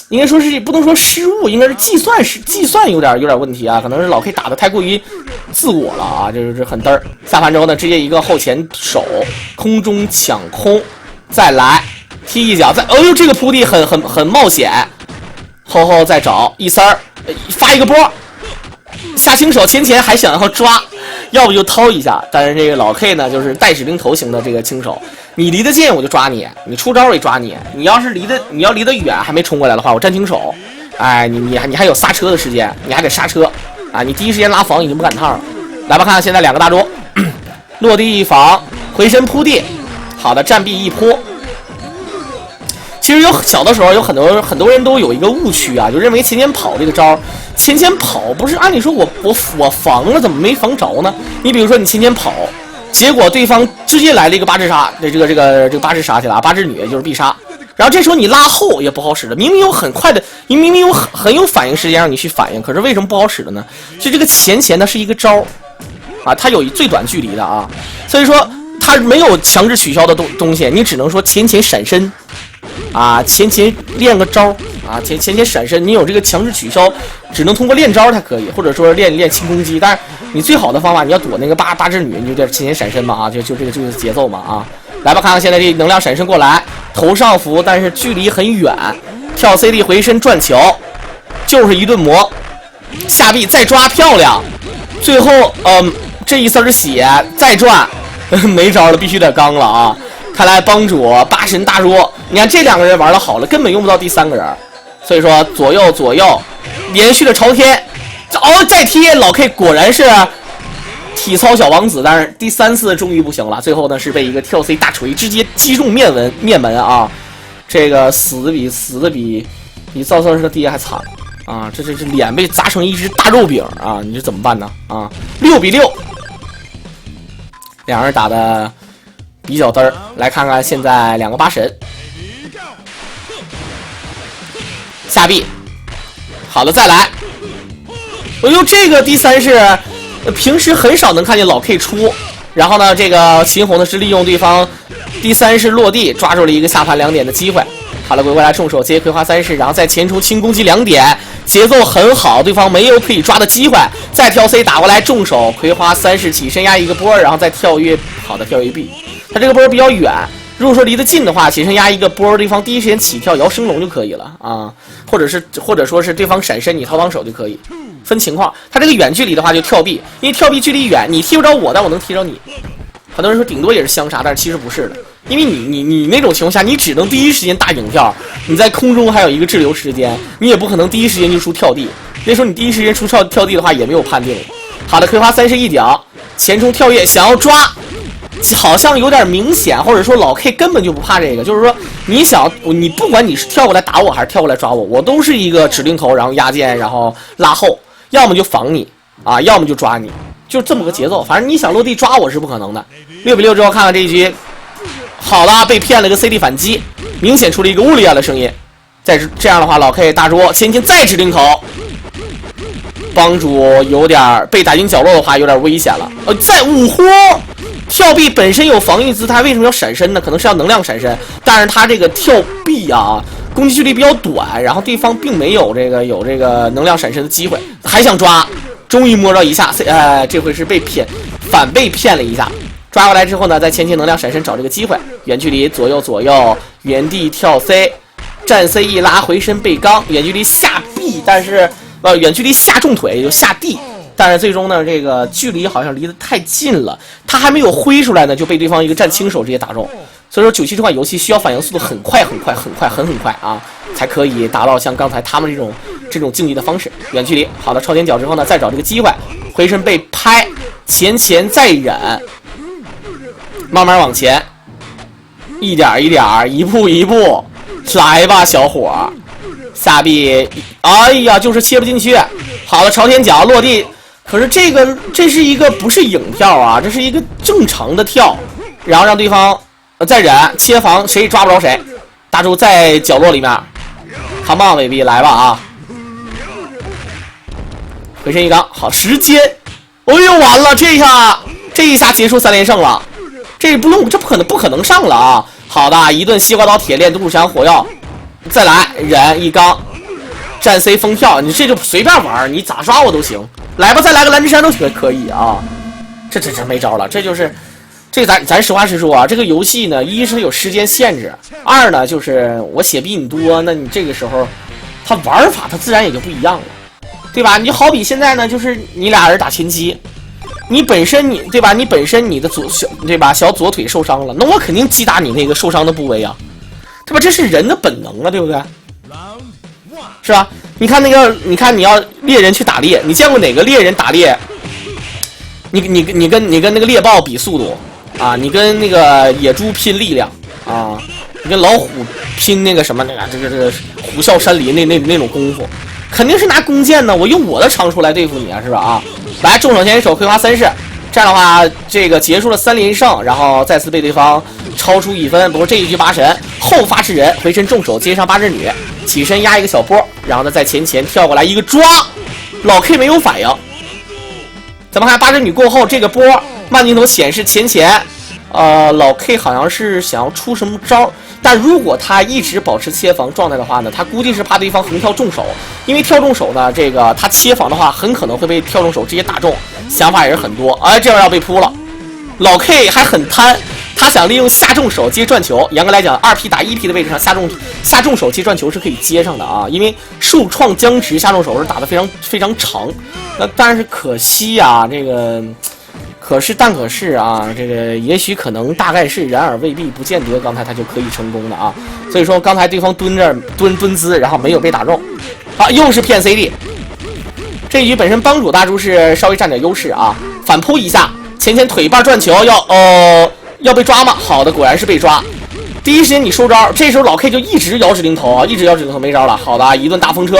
应该说是不能说失误，应该是计算有点问题啊，可能是老 K 打的太过于自我了啊，就是很嘚儿。下盘之后呢，直接一个后前手空中抢空，再来踢一脚，哎呦这个扑地很冒险，后再找一丝儿发一个波，下轻手前还想要抓，要不就掏一下，但是这个老 K 呢就是带指令头型的这个轻手。你离得近我就抓你，你出招我也抓你。你要离得远还没冲过来的话，我站轻手，哎，你还有刹车的时间，你还得刹车啊！你第一时间拉防已经不赶趟了。来吧，看看现在2个大猪，落地一防，回身扑地，好的战臂一扑。其实小的时候有很多人都有一个误区啊，就认为前跑这个招，前跑不是按理说我防了怎么没防着呢？你比如说你前跑。结果对方直接来了一个8只杀，这个8只杀去了啊，8只女就是必杀然后这时候你拉后也不好使的，明明有很快的，你明明有很有反应时间让你去反应，可是为什么不好使的呢？就这个前呢是一个招啊，它有最短距离的啊，所以说它没有强制取消的东西，你只能说前闪身啊，前练个招啊，前闪身，你有这个强制取消，只能通过练招才可以，或者说练轻攻击。但是你最好的方法，你要躲那个八只女，你就这前闪身嘛啊，就这个节奏嘛啊。来吧，看看现在这能量闪身过来，头上浮，但是距离很远，跳 CD 回身转球，就是一顿磨，下臂再抓漂亮，最后这一丝血再转，没招了，必须得刚了啊！看来帮主八神大叔，你看这2个人玩的好了，根本用不到第3个人，所以说左右连续的朝天，再踢老 K 果然是体操小王子，但是第3次终于不行了，最后呢是被一个跳 C 大锤直接击中面门啊！这个死的比赵三的爹还惨啊！这脸被砸成一只大肉饼啊！你这怎么办呢？啊，6比6，两人打的比较嘚儿。来看看现在2个八神下臂，好了再来。哎呦，这个第3是平时很少能看见老 K 出，然后呢，这个秦红呢是利用对方第3是落地，抓住了一个下盘2点的机会。好了，回来重手接葵花3式，然后再前冲轻攻击2点，节奏很好，对方没有可以抓的机会，再跳 C 打过来重手葵花3式起身压一个波，然后再跳跃，好的跳跃 B， 他这个波比较远。如果说离得近的话，起身压一个波，对方第一时间起跳摇升龙就可以了啊，或者说是对方闪身你掏挡手就可以，分情况。他这个远距离的话就跳臂，因为跳臂距离远，你踢不着我，但我能踢着你。很多人说顶多也是相杀，但是其实不是的，因为你那种情况下，你只能第一时间大影跳，你在空中还有一个滞留时间，你也不可能第一时间就出跳地。那时候你第一时间出跳地的话，也没有判定。好的，葵花3式一脚前冲跳跃，想要抓。好像有点明显，或者说老 K 根本就不怕这个，就是说你不管你是跳过来打我还是跳过来抓我，我都是一个指令头，然后压键，然后拉后，要么就防你啊，要么就抓你，就这么个节奏。反正你想落地抓我是不可能的。6比6之后，看看这一局，好了，被骗了个 CD 反击，明显出了一个乌利亚的声音。再这样的话，老 K 大桌前再指令头，帮主有点被打进角落的话有点危险了。再五呼。跳臂本身有防御姿态，为什么要闪身呢？可能是要能量闪身，但是他这个跳臂啊，攻击距离比较短，然后对方并没有这个能量闪身的机会，还想抓，终于摸着一下，这回是被反被骗了一下，抓过来之后呢，在前期能量闪身找这个机会，远距离左右原地跳 C， 站 C 一拉回身被刚，远距离下臂，但是远距离下重腿就下地。但是最终呢，这个距离好像离得太近了，他还没有挥出来呢，就被对方一个站轻手直接打中。所以说97这款游戏需要反应速度很快啊，才可以达到像刚才他们这种竞技的方式。远距离好的超前脚之后呢，再找这个机会，回身被拍，前再忍，慢慢往前，一点一步一步来吧，小伙。下臂，哎呀，就是切不进去。好的朝天脚落地。可是这是一个不是影跳啊，这是一个正常的跳，然后让对方再忍切防，谁抓不着谁。大柱在角落里面 ，Come on baby， 来吧啊！回身一刚，好时间，哎呦完了，这一下结束3连胜了，这不可能上了啊！好的，一顿西瓜刀铁链独闪火药，再来忍一刚，站 C 疯跳，你这就随便玩，你咋抓我都行。来吧，再来个蓝之山都可以啊！这没招了，这咱实话实说啊，这个游戏呢，一是有时间限制，二呢就是我血比你多，那你这个时候，它玩法它自然也就不一样了，对吧？你好比现在呢，就是你俩人打前期，你本身你的小左腿受伤了，那我肯定击打你那个受伤的部位啊，对吧？这是人的本能了，对不对？是吧？你看你要猎人去打猎，你见过哪个猎人打猎？你跟那个猎豹比速度啊，你跟那个野猪拼力量啊，你跟老虎拼那个什么这个虎啸山林那种功夫，肯定是拿弓箭呢，我用我的长处来对付你啊，是吧？啊，来重手前手葵花3式，这样的话，这个结束了3连胜，然后再次被对方超出1分。不过这一局八神后发制人，回身重手接上八只女，起身压一个小波，然后呢在前跳过来一个抓，老 K 没有反应。咱们看八只女过后，这个波慢镜头显示前，老 K 好像是想要出什么招。但如果他一直保持切防状态的话呢，他估计是怕对方横跳重手，因为跳重手呢，这个他切防的话，很可能会被跳重手直接打中，想法也是很多。哎，这样要被扑了，老 K 还很贪，他想利用下重手接转球。严格来讲，2P 打1P 的位置上下重手接转球是可以接上的啊，因为受创僵持下重手是打得非常长。那但是可惜啊，这个。可是啊，这个也许可能大概是，然而未必，不见得刚才他就可以成功的啊。所以说刚才对方蹲姿，然后没有被打中，好，又是骗 CD。这一局本身帮主大猪是稍微占点优势啊，反扑一下，前腿把转球要被抓吗？好的，果然是被抓。第一时间你收招，这时候老 K 就一直摇指令头啊，一直摇指令头没招了。好的，一顿大风车，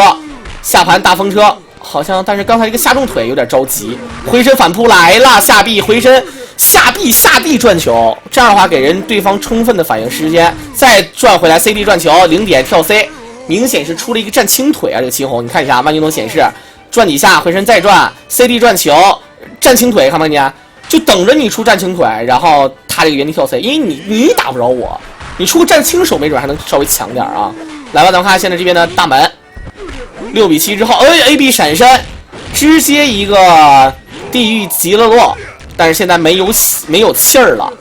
下盘大风车。好像，但是刚才这个下重腿有点着急，回身反扑来了，下臂回身下地转球，这样的话给对方充分的反应时间，再转回来 CD 转球0点跳 C， 明显是出了一个站轻腿啊！这个齐红，你看一下慢镜头显示，转几下回身再转 CD 转球站轻腿，看没见？就等着你出站轻腿，然后他这个原地跳 C， 因为你打不着我，你出个站轻手没准还能稍微强点啊！来吧，咱们看现在这边的大门。6比7之后，AB 闪身，直接一个地狱极乐落，但是现在没有气儿了。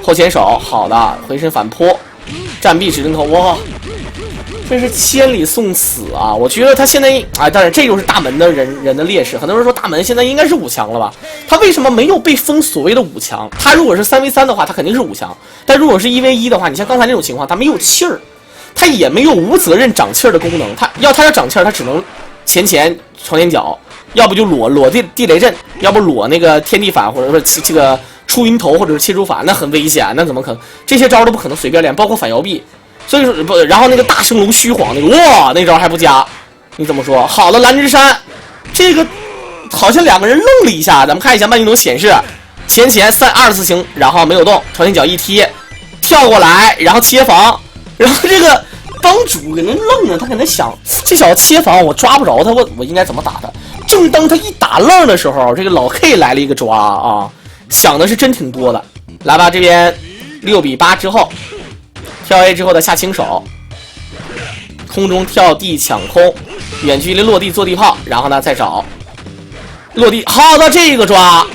后前手，好的，回身反扑，战臂指令头，哇，这是千里送死啊！我觉得他现在，哎，但是这就是大门的人的劣势。很多人说大门现在应该是5强了吧？他为什么没有被封所谓的5强？他如果是3v3的话，他肯定是5强，但如果是1v1的话，你像刚才那种情况，他没有气儿。他也没有无责任长气儿的功能，他要长气儿，他只能前朝天脚，要不就裸地雷阵，要不裸那个天地反，或者说这个出云头，或者是切出反，那很危险，那怎么可能？这些招都不可能随便练，包括反摇臂。所以说不，然后那个大升龙虚晃那个，哇，那招还不加，你怎么说？好了，蓝之山，这个好像2个人愣了一下，咱们看一下慢镜头显示，前24型，然后没有动，朝天脚一踢，跳过来，然后切防。然后这个帮主给人愣了，他可能想这小子切防我抓不着他，我应该怎么打他？正当他一打愣的时候，这个老 K 来了一个抓啊，想的是真挺多的。来吧，这边6比8之后，跳 A 之后的下轻手，空中跳地抢空，远距离落地坐地炮，然后呢再找落地，好的这个抓，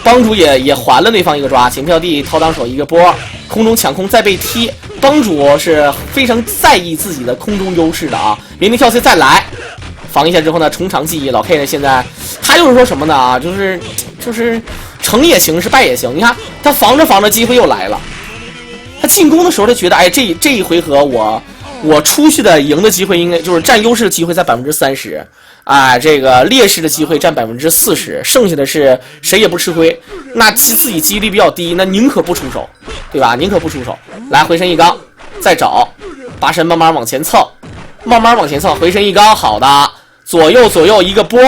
帮主也还了对方一个抓，前跳地掏裆手一个波，空中抢空再被踢。帮主是非常在意自己的空中优势的啊，原地跳 C 再来，防一下之后呢，从长计议。老 K 呢现在他就是说什么呢啊，就是成也行，是败也行。你看他防着机会又来了，他进攻的时候他觉得，哎，这一回合我出去的赢的机会应该就是占优势的机会在30%，啊，这个劣势的机会占40%，剩下的是谁也不吃亏。那自己几率比较低，那宁可不出手，对吧？宁可不出手。来回身一刚，再找八神慢慢往前蹭，回身一刚，好的，左右一个波。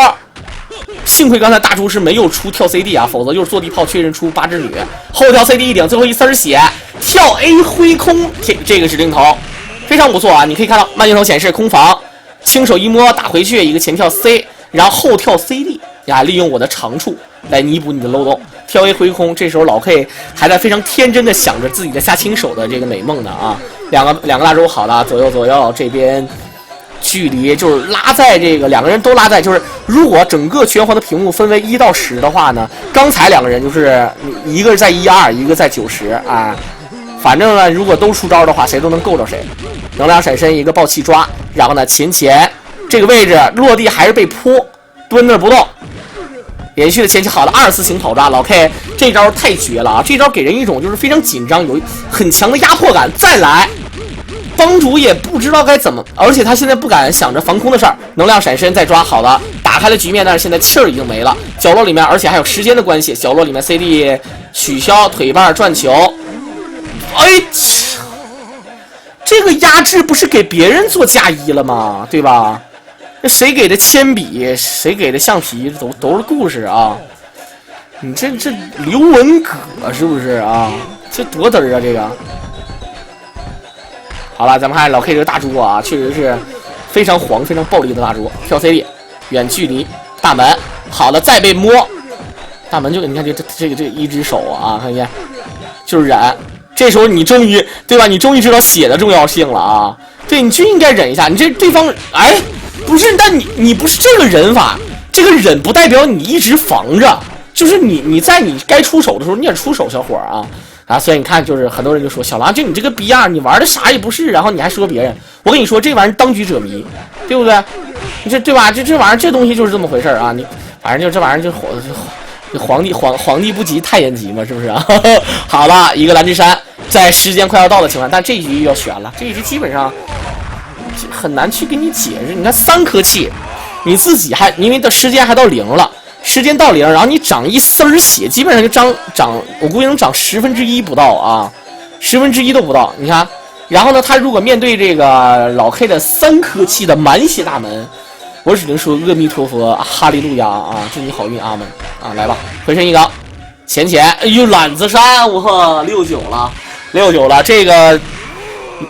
幸亏刚才大猪是没有出跳 CD 啊，否则就是坐地炮确认出八只女，后跳 CD 一顶，最后一丝血，跳 A 挥空，这个是零头，非常不错啊！你可以看到慢镜头显示空防，轻手一摸打回去，一个前跳 C， 然后后跳 CD 呀，利用我的长处来弥补你的漏洞。跳 A 挥空，这时候老 K 还在非常天真的想着自己的下轻手的这个美梦呢啊！两个大猪好了，左右这边距离就是拉在这个2个人都拉在，就是如果整个拳皇的屏幕分为1到10的话呢，刚才2个人就是一个在12，一个在90啊。反正呢，如果都出招的话，谁都能够着谁。能量闪身一个暴气抓，然后呢前这个位置落地还是被扑，蹲那不动。连续的前期好的24型跑抓，老 K 这招太绝了啊！这招给人一种就是非常紧张，有很强的压迫感。再来，帮主也不知道该怎么，而且他现在不敢想着防空的事儿。能量闪身再抓，好的，打开了局面，但是现在气儿已经没了。角落里面，而且还有时间的关系，角落里面 CD 取消腿把转球。哎，这个压制不是给别人做嫁衣了吗？对吧？那谁给的铅笔，谁给的橡皮，都是故事啊！你这刘文葛是不是啊？这多嘚儿啊！这个。好了，咱们看老 K 这个大猪啊，确实是非常黄、非常暴力的大猪。跳 CD， 远距离大门，好的，再被摸，大门就你看这一只手啊，看见，就是忍。这时候你终于对吧？你终于知道血的重要性了啊！对，你就应该忍一下。你这对方哎，不是，但你不是这个忍法，这个忍不代表你一直防着，就是你在你该出手的时候你也出手，小伙儿啊，所以你看，就是很多人就说小狼，就你这个逼样，你玩的啥也不是，然后你还说别人。我跟你说，这玩意儿当局者迷，对不对？你这对吧？这玩意儿这东西就是这么回事啊！你反正就这玩意儿就皇帝不急太监急嘛，是不是啊？好了，一个蓝之山，在时间快要到的情况，但这一局要悬了，这一局基本上很难去跟你解释。你看3颗气，你自己还因为的时间还到0了。时间到0，然后你长1丝儿血，基本上就长，我估计能长1/10不到啊，1/10都不到。你看，然后呢，他如果面对这个老 K 的3颗气的满血大门，我只能说阿弥陀佛，哈利路亚啊，祝你好运，阿门啊！来吧，回身一高，前，哎呦，懒子山，哇，69了，这个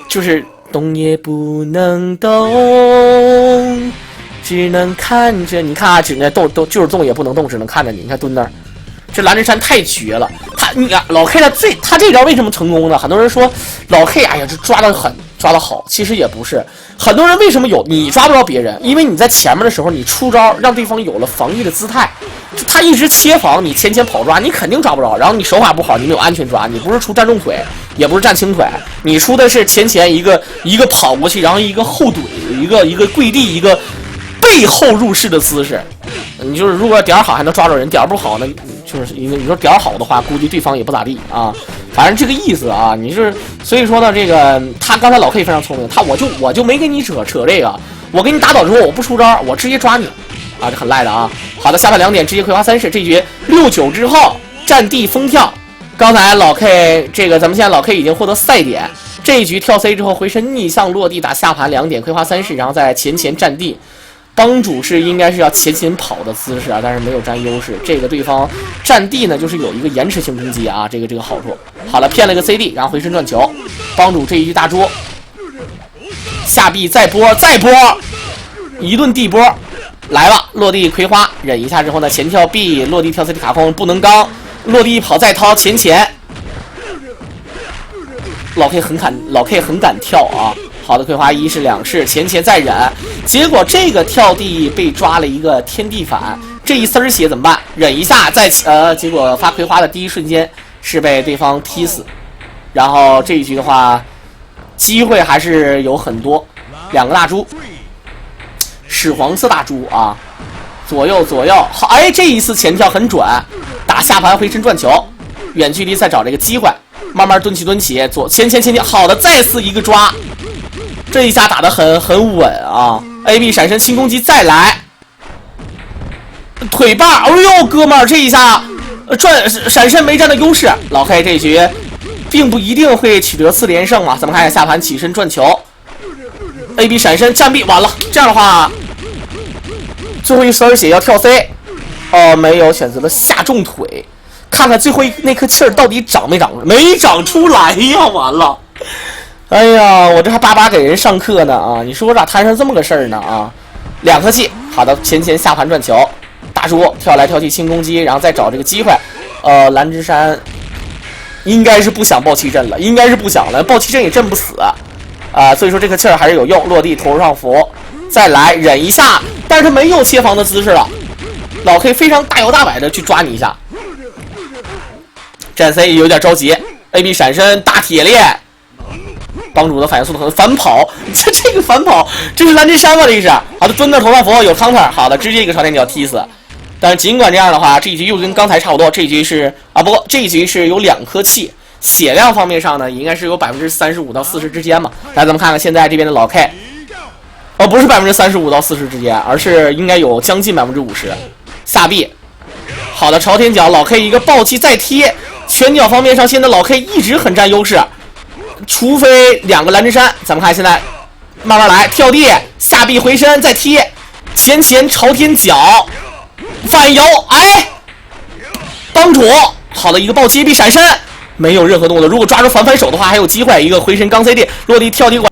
就是动也不能动。只能看着你看啊，只能动就是动也不能动，只能看着你。你看蹲那儿，这蓝之山太绝了。你看老 K 他这招为什么成功呢？很多人说老 K 哎呀这抓得狠，抓得好，其实也不是。很多人为什么你抓不着别人？因为你在前面的时候你出招让对方有了防御的姿态，就他一直切防，你前跑抓，你肯定抓不着。然后你手法不好，你没有安全抓，你不是出站重腿，也不是站轻腿，你出的是前一个跑过去，然后一个后怼，一个跪地，一个背后入式的姿势。你就是如果点好还能抓着人，点不好呢，就是因为你说点好的话，估计对方也不咋地啊。反正这个意思啊，你是所以说呢，这个他刚才老 K 非常聪明，我就没跟你扯这个，我给你打倒之后我不出招，我直接抓你啊，这很赖的啊。好的，下半2点直接葵花3式，这局69之后战地疯跳。刚才老 K 这个咱们现在老 K 已经获得赛点，这一局跳 C 之后回身逆向落地打下盘2点葵花3式，然后再前战地。帮主是应该是要前跑的姿势啊，但是没有占优势。这个对方战地呢，就是有一个延迟性攻击啊，这个好处。好了，骗了个 CD， 然后回身转球。帮主这一局大捉，下臂再波，一顿地波，来吧，落地葵花，忍一下之后呢，前跳 B， 落地跳 CD 卡空，不能刚，落地一跑再掏前。老 K 很敢跳啊。好的，葵花1是2式，前再忍，结果这个跳地被抓了一个天地反，这一丝儿血怎么办？忍一下，结果发葵花的第一瞬间是被对方踢死，然后这一局的话，机会还是有很多，两个大猪，屎黄色大猪啊，左右，好，哎，这一次前跳很准，打下盘回身转球，远距离再找这个机会，慢慢蹲起，左前，好的，再次一个抓。这一下打得很稳啊 ！AB 闪身轻攻击再来，腿把，哎呦哥们儿，这一下闪身没占到优势，老 K 这一局并不一定会取得4连胜嘛。咱们看一下下盘起身转球 ，AB 闪身站臂，完了，这样的话最后一丝血要跳 C， 哦，没有，选择了下重腿，看看最后那颗气儿到底长没长出来呀，完了。哎呀，我这还巴巴给人上课呢啊！你说我咋摊上这么个事儿呢啊？2颗气，好的，前下盘转球，大猪跳来跳去轻攻击，然后再找这个机会。蓝之山应该是不想爆气阵了，应该是不想了，爆气阵也震不死啊，所以说这颗气儿还是有用，落地头上扶，再来忍一下，但是他没有切防的姿势了，老 K 非常大摇大摆的去抓你一下，战 C 有点着急 ，AB 闪身大铁链。帮主的反应速度很反跑，这个反跑，这是蓝之山吗？这是好的，蹲那头上佛有 counter， 好的，直接一个朝天脚踢死。但是尽管这样的话，这一局又跟刚才差不多，这一局是不过这一局是有2颗气，血量方面上呢，应该是有35%到40%之间嘛。来，咱们看看现在这边的老 K， 不是35%到40%之间，而是应该有将近50%。下臂，好的，朝天脚，老 K 一个暴击再踢，拳脚方面上，现在老 K 一直很占优势。除非2个蓝之山，咱们看现在慢慢来，跳地下臂回身再踢，前朝天脚反摇，哎，帮主，好的一个暴击必闪身，没有任何动作。如果抓住反手的话，还有机会。一个回身钢 CD 落地跳踢管。